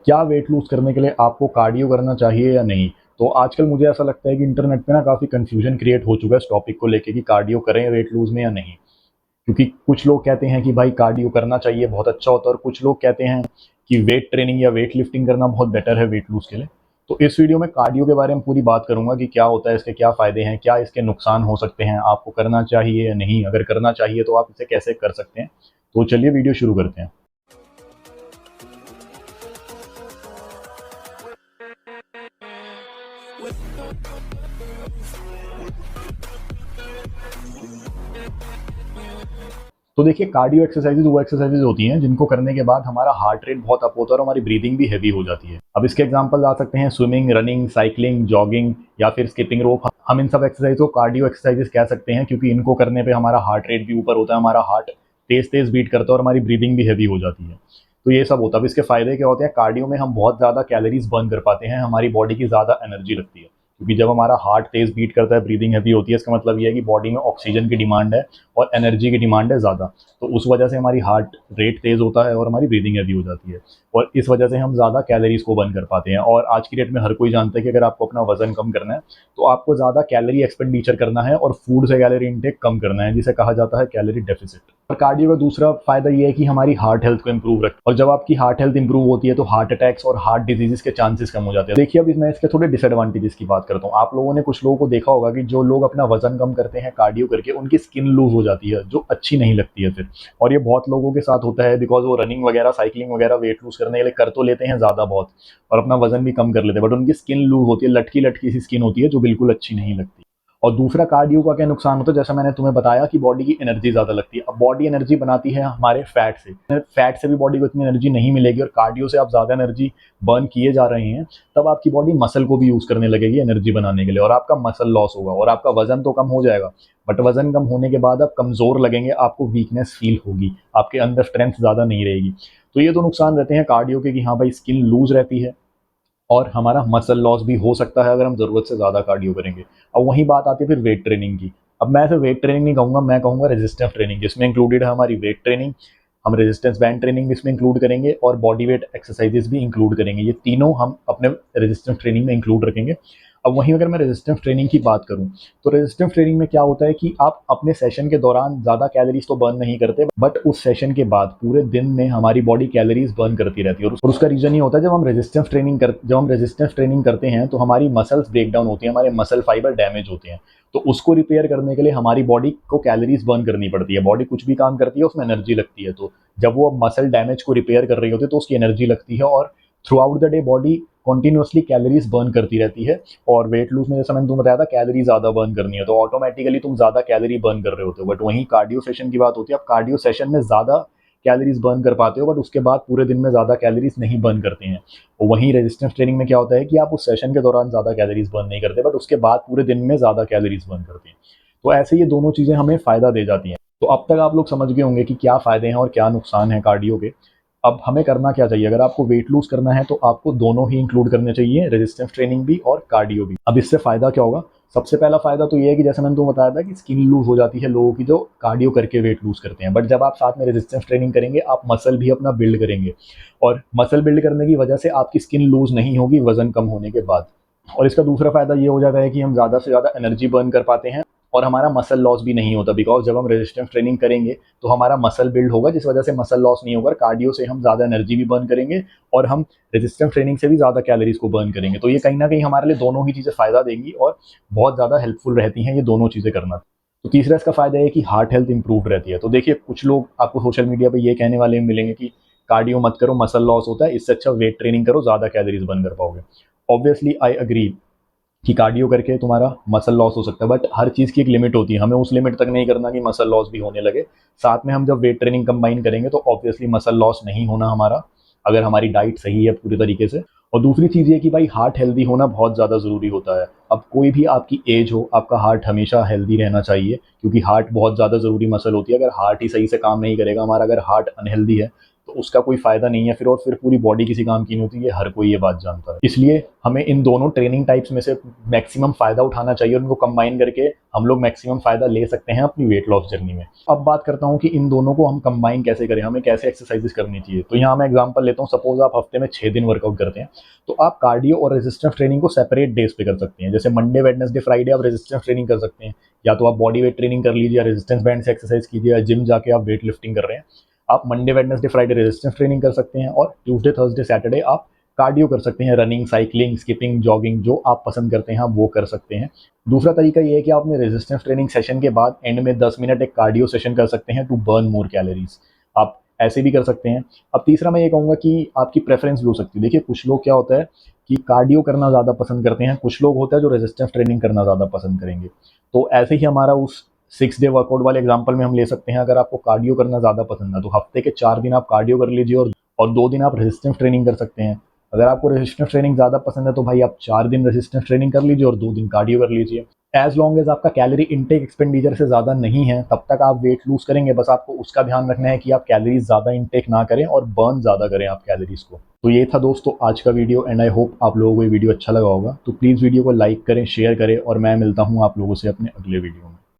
क्या weight lose करने के लिए आपको कार्डियो करना चाहिए या नहीं? तो आजकल मुझे ऐसा लगता है कि इंटरनेट पे ना काफ़ी कन्फ्यूजन क्रिएट हो चुका है इस टॉपिक को लेके कि कार्डियो करें वेट लूज़ में या नहीं? क्योंकि कुछ लोग कहते हैं कि भाई कार्डियो करना चाहिए, बहुत अच्छा होता है, और कुछ लोग कहते हैं कि वेट ट्रेनिंग या वेट लिफ्टिंग करना बहुत बेटर है वेट लूज़ के लिए। तो इस वीडियो में कार्डियो के बारे में पूरी बात करूँगा कि क्या होता है, इसके क्या फ़ायदे हैं, क्या इसके नुकसान हो सकते हैं, आपको करना चाहिए या नहीं? अगर करना चाहिए तो आप इसे कैसे कर सकते हैं? तो चलिए वीडियो शुरू करते हैं। तो देखिए, कार्डियो एक्सरसाइजेज वो एक्सरसाइजेज होती हैं जिनको करने के बाद हमारा हार्ट रेट बहुत अप होता है और हमारी ब्रीदिंग भी हैवी हो जाती है। अब इसके एग्जांपल आ सकते हैं स्विमिंग, रनिंग, साइकिलिंग, जॉगिंग या फिर स्किपिंग रोप। हम इन सब एक्सरसाइज को कार्डियो एक्सरसाइजेज कह सकते हैं क्योंकि इनको करने पे हमारा हार्ट रेट भी ऊपर होता है, हमारा हार्ट तेज तेज बीट करता है और हमारी ब्रीदिंग भी हैवी हो जाती है। तो ये सब होता है। अब इसके फायदे क्या होते हैं? कार्डियो में हम बहुत ज़्यादा कैलोरीज बर्न कर पाते हैं, हमारी बॉडी की ज़्यादा एनर्जी लगती है, क्योंकि जब हमारा हार्ट तेज बीट करता है, ब्रीदिंग हैवी होती है, इसका मतलब ये है कि बॉडी में ऑक्सीजन की डिमांड है और एनर्जी की डिमांड है ज़्यादा। तो उस वजह से हमारी हार्ट रेट तेज़ होता है और हमारी ब्रीदिंग हैवी हो जाती है, और इस वजह से हम ज़्यादा कैलोरीज को बर्न कर पाते हैं। और आज की डेट में हर कोई जानता है कि अगर आपको अपना वजन कम करना है तो आपको ज़्यादा कैलोरी एक्सपेंडिचर करना है और फूड से कैलोरी इंटेक कम करना है, जिसे कहा जाता है कैलोरी डेफिसिट। और कार्डियो का दूसरा फायदा ये है कि हमारी हार्ट हेल्थ को इंप्रूव रखता है, और जब आपकी हार्ट हेल्थ इंप्रूव होती है तो हार्ट अटैक्स और हार्ट डिजीजेस के चांसेस कम हो जाते हैं। देखिए, अब मैं इसके थोड़े डिसएडवांटेजेस की बात करता हूँ। आप लोगों ने, कुछ लोगों को देखा होगा कि जो लोग अपना वजन कम करते हैं कार्डियो करके, उनकी स्किन लूज हो जाती है, जो अच्छी नहीं लगती है फिर। और ये बहुत लोगों के साथ होता है, बिकॉज वो रनिंग वगैरह, साइकिलिंग वगैरह वेट लूज करने के लिए कर तो लेते हैं ज़्यादा बहुत, और अपना वजन भी कम कर लेते हैं, बट उनकी स्किन लूज होती है, लटकी लटकी सी स्किन होती है, जो बिल्कुल अच्छी नहीं लगती। और दूसरा, कार्डियो का क्या नुकसान होता है? जैसा मैंने तुम्हें बताया कि बॉडी की एनर्जी ज़्यादा लगती है। अब बॉडी एनर्जी बनाती है हमारे फैट से, फैट से भी बॉडी को इतनी एनर्जी नहीं मिलेगी, और कार्डियो से आप ज़्यादा एनर्जी बर्न किए जा रहे हैं, तब आपकी बॉडी मसल को भी यूज़ करने लगेगी एनर्जी बनाने के लिए, और आपका मसल लॉस होगा और आपका वजन तो कम हो जाएगा, बट वजन कम होने के बाद आप कमज़ोर लगेंगे, आपको वीकनेस फील होगी, आपके अंदर स्ट्रेंथ ज़्यादा नहीं रहेगी। तो ये तो नुकसान रहते हैं कार्डियो के कि हाँ भाई, स्किन लूज रहती है और हमारा मसल लॉस भी हो सकता है अगर हम ज़रूरत से ज़्यादा कार्डियो करेंगे। अब वहीं बात आती है फिर वेट ट्रेनिंग की। अब मैं सिर्फ वेट ट्रेनिंग नहीं कहूँगा, मैं कहूँगा रेजिस्टेंस ट्रेनिंग, जिसमें इंक्लूडेड है हमारी वेट ट्रेनिंग, हम रेजिस्टेंस बैंड ट्रेनिंग भी इसमें इंक्लूड करेंगे और बॉडी वेट एक्सरसाइजेस भी इंक्लूड करेंगे। ये तीनों हम अपने रेजिस्टेंस ट्रेनिंग में इंक्लूड रखेंगे। अब वहीं अगर मैं रेजिस्टेंस ट्रेनिंग की बात करूँ, तो रेजिस्टेंस ट्रेनिंग में क्या होता है कि आप अपने सेशन के दौरान ज़्यादा कैलोरीज तो बर्न नहीं करते, बट उस सेशन के बाद पूरे दिन में हमारी बॉडी कैलोरीज बर्न करती रहती है, और उसका रीज़न ये होता है, जब हम रेजिस्टेंस ट्रेनिंग करते हैं तो हमारी मसल्स ब्रेक डाउन होती हैं, हमारे मसल फाइबर डैमेज होते हैं। तो उसको रिपेयर करने के लिए हमारी बॉडी को कैलोरीज बर्न करनी पड़ती है। बॉडी कुछ भी काम करती है, उसमें एनर्जी लगती है, तो जब वो मसल डैमेज को रिपेयर कर रही होती है तो उसकी एनर्जी लगती है, और through out the day body continuously calories burn करती रहती है। और वेट लूज में, जैसा मैंने तुम्हें बताया था, कैलोरी ज़्यादा बर्न करनी है, तो ऑटोमेटिकली तुम ज़्यादा कैलोरी बर्न कर रहे होते हो। बट वहीं कार्डियो सेशन की बात होती है, अब कार्डियो सेशन में ज़्यादा कैलोरीज बर्न कर पाते हो, बट उसके बाद पूरे दिन में ज़्यादा कैलोरीज नहीं बर्न करते हैं। और वहीं रेजिस्टेंस ट्रेनिंग में क्या होता है कि आप उस सेशन के दौरान ज़्यादा कैलोरीज बर्न नहीं करते, बट उसके बाद पूरे दिन में ज़्यादा कैलोरीज बर्न करते हैं। तो ऐसे ये दोनों चीज़ें हमें फ़ायदा दे जाती हैं। तो अब तक आप लोग समझ गए होंगे कि क्या फ़ायदे हैं और क्या नुकसान है कार्डियो के। अब हमें करना क्या चाहिए? अगर आपको वेट लूज़ करना है तो आपको दोनों ही इंक्लूड करने चाहिए, रेजिस्टेंस ट्रेनिंग भी और कार्डियो भी। अब इससे फ़ायदा क्या होगा? सबसे पहला फ़ायदा तो ये है कि जैसे मैंने तुम्हें बताया था कि स्किन लूज़ हो जाती है लोगों की जो कार्डियो करके वेट लूज़ करते हैं, बट जब आप साथ में रेजिस्टेंस ट्रेनिंग करेंगे, आप मसल भी अपना बिल्ड करेंगे, और मसल बिल्ड करने की वजह से आपकी स्किन लूज़ नहीं होगी वज़न कम होने के बाद। और इसका दूसरा फ़ायदा ये हो जाता है कि हम ज़्यादा से ज़्यादा एनर्जी बर्न कर पाते हैं, और हमारा मसल लॉस भी नहीं होता, बिकॉज जब हम रेजिस्टेंस ट्रेनिंग करेंगे तो हमारा मसल बिल्ड होगा, जिस वजह से मसल लॉस नहीं होगा। कार्डियो से हम ज़्यादा एनर्जी भी बर्न करेंगे और हम रेजिस्टेंस ट्रेनिंग से भी ज़्यादा कैलोरीज को बर्न करेंगे। तो ये कहीं ना कहीं हमारे लिए दोनों ही चीज़ें फ़ायदा देंगी और बहुत ज़्यादा हेल्पफुल रहती हैं ये दोनों चीज़ें करना। तो तीसरा इसका फ़ायदा है कि हार्ट हेल्थ इंप्रूव रहती है। तो देखिए, कुछ लोग आपको सोशल मीडिया पर ये कहने वाले मिलेंगे कि कार्डियो मत करो, मसल लॉस होता है, इससे अच्छा वेट ट्रेनिंग करो, ज़्यादा कैलोरीज बर्न कर पाओगे। ऑब्वियसली आई अग्री कि कार्डियो करके तुम्हारा मसल लॉस हो सकता है, बट हर चीज़ की एक लिमिट होती है, हमें उस लिमिट तक नहीं करना कि मसल लॉस भी होने लगे। साथ में हम जब वेट ट्रेनिंग कंबाइन करेंगे तो ऑब्वियसली मसल लॉस नहीं होना हमारा, अगर हमारी डाइट सही है पूरी तरीके से। और दूसरी चीज़ ये कि भाई, हार्ट हेल्दी होना बहुत ज़्यादा ज़रूरी होता है। अब कोई भी आपकी एज हो, आपका हार्ट हमेशा हेल्दी रहना चाहिए, क्योंकि हार्ट बहुत ज़्यादा ज़रूरी मसल होती है। अगर हार्ट ही सही से काम नहीं करेगा हमारा, अगर हार्ट अनहेल्दी है, तो उसका कोई फ़ायदा नहीं है फिर, और फिर पूरी बॉडी किसी काम की नहीं होती, ये हर कोई ये बात जानता है। इसलिए हमें इन दोनों ट्रेनिंग टाइप्स में से मैक्सिमम फ़ायदा उठाना चाहिए और उनको कंबाइन करके हम लोग मैक्सिमम फ़ायदा ले सकते हैं अपनी वेट लॉस जर्नी में। अब बात करता हूँ कि इन दोनों को हम कंबाइन कैसे करें, हमें कैसे एक्सरसाइज़ेज़ करनी चाहिए। तो यहाँ मैं एग्ज़ाम्पल लेता हूँ, सपोज़ आप हफ़्ते में 6 दिन वर्कआउट करते हैं, तो आप कार्डियो और रेजिस्टेंस ट्रेनिंग को सेपरेट डेज़ पे कर सकते हैं। जैसे मंडे, वेडनेसडे, फ्राइडे आप रेजिस्टेंस ट्रेनिंग कर सकते हैं, या तो आप बॉडी वेट ट्रेनिंग कर लीजिए या रेजिस्टेंस बैंड से एक्सरसाइज कीजिए, या जिम जाके आप वेट लिफ्टिंग कर रहे हैं, आप Monday, Wednesday, Friday resistance training कर सकते हैं, और ट्यूसडे, थर्सडे, सैटरडे आप कार्डियो कर सकते हैं, रनिंग, साइकिलिंग, स्किपिंग, जॉगिंग, जो आप पसंद करते हैं आप वो कर सकते हैं। दूसरा तरीका ये है कि आप अपने रेजिस्टेंस ट्रेनिंग सेशन के बाद एंड में 10 मिनट एक कार्डियो सेशन कर सकते हैं टू बर्न मोर कैलोरीज, आप ऐसे भी कर सकते हैं। अब तीसरा मैं ये कहूँगा कि आपकी प्रेफरेंस भी हो सकती है। देखिए कुछ लोग क्या होता है कि कार्डियो करना ज़्यादा पसंद करते हैं, कुछ लोग होता है जो रेजिस्टेंस ट्रेनिंग करना ज़्यादा पसंद करेंगे। तो ऐसे ही हमारा उस 6 डे वर्कआउट वाले एग्जांपल में हम ले सकते हैं, अगर आपको कार्डियो करना ज़्यादा पसंद है तो हफ्ते के 4 दिन आप कार्डियो कर लीजिए और 2 दिन आप रेजिस्टेंस ट्रेनिंग कर सकते हैं। अगर आपको रेजिस्टेंस ट्रेनिंग ज़्यादा पसंद है तो भाई आप 4 दिन रेजिस्टेंस ट्रेनिंग कर लीजिए और 2 दिन कार्डियो कर लीजिए। एज़ लॉन्ग एज़ आपका कैलोरी इनटेक एक्सपेंडिचर से ज़्यादा नहीं है, तब तक आप वेट लूज़ करेंगे। बस आपको उसका ध्यान रखना है कि आप कैलोरीज़ ज़्यादा इनटेक ना करें और बर्न ज़्यादा करें आप कैलोरीज़ को। तो ये था दोस्तों आज का वीडियो, एंड आई होप आप लोगों को ये वीडियो अच्छा लगा होगा। तो प्लीज़ वीडियो को लाइक करें, शेयर करें, और मैं मिलता हूँ आप लोगों से अपने अगले वीडियो में।